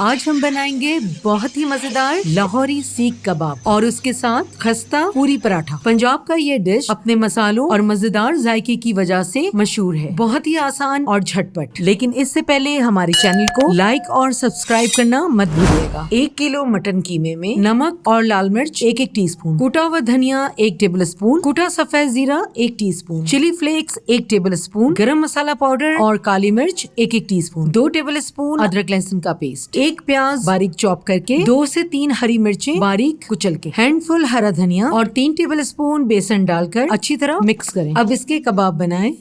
आज हम बनाएंगे बहुत ही मजेदार लाहौरी सीख कबाब और उसके साथ खस्ता पूरी पराठा। पंजाब का ये डिश अपने मसालों और मजेदार जायके की वजह से मशहूर है। बहुत ही आसान और झटपट। लेकिन इससे पहले हमारे चैनल को लाइक और सब्सक्राइब करना मत भूलिएगा। 1 किलो मटन कीमे में नमक और लाल मिर्च 1-1 टीस्पून, कूटा हुआ धनिया 1 टेबल स्पून, कूटा सफेद जीरा 1 teaspoon, chilli flakes 1 tablespoon, garam masala powder और काली मिर्च 1-1 टीस्पून, 2 टेबल स्पून अदरक लहसुन का पेस्ट, 1 प्याज बारीक चॉप करके, 2 से 3 हरी मिर्चें बारीक कुचल के, हैंडफुल हरा धनिया और 3 टेबल स्पून बेसन डालकर अच्छी तरह मिक्स करें। अब इसके कबाब बनाएं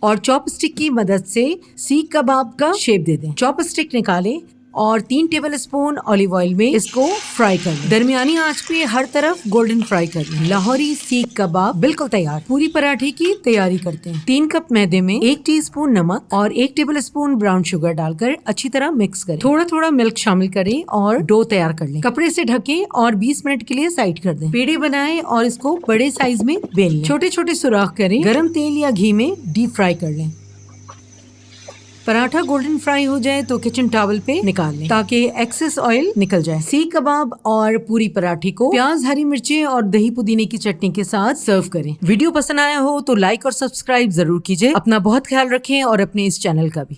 और चॉपस्टिक की मदद से सीख कबाब का शेप दे दें। चॉपस्टिक निकालें और 3 टेबल स्पून ऑलिव ऑयल में इसको फ्राई कर लें। दरमियानी आंच पे हर तरफ गोल्डन फ्राई कर लें। लाहौरी सीख कबाब बिल्कुल तैयार। पूरी पराठे की तैयारी करते हैं। 3 कप मैदे में 1 टीस्पून नमक और 1 टेबल स्पून ब्राउन शुगर डालकर अच्छी तरह मिक्स करें। थोड़ा थोड़ा मिल्क शामिल करें और डो तैयार कर लें। कपड़े से ढकें और 20 मिनट के लिए साइड कर दें। पेड़े बनाएं और इसको बड़े साइज में बेल लें। छोटे छोटे सुराख करें। गरम तेल या घी में डीप फ्राई कर लें। पराठा गोल्डन फ्राई हो जाए तो किचन टॉवल पे निकाल लें ताकि एक्सेस ऑयल निकल जाए। सीख कबाब और पूरी पराठे को प्याज, हरी मिर्चें और दही पुदीने की चटनी के साथ सर्व करें। वीडियो पसंद आया हो तो लाइक और सब्सक्राइब जरूर कीजिए। अपना बहुत ख्याल रखें और अपने इस चैनल का भी।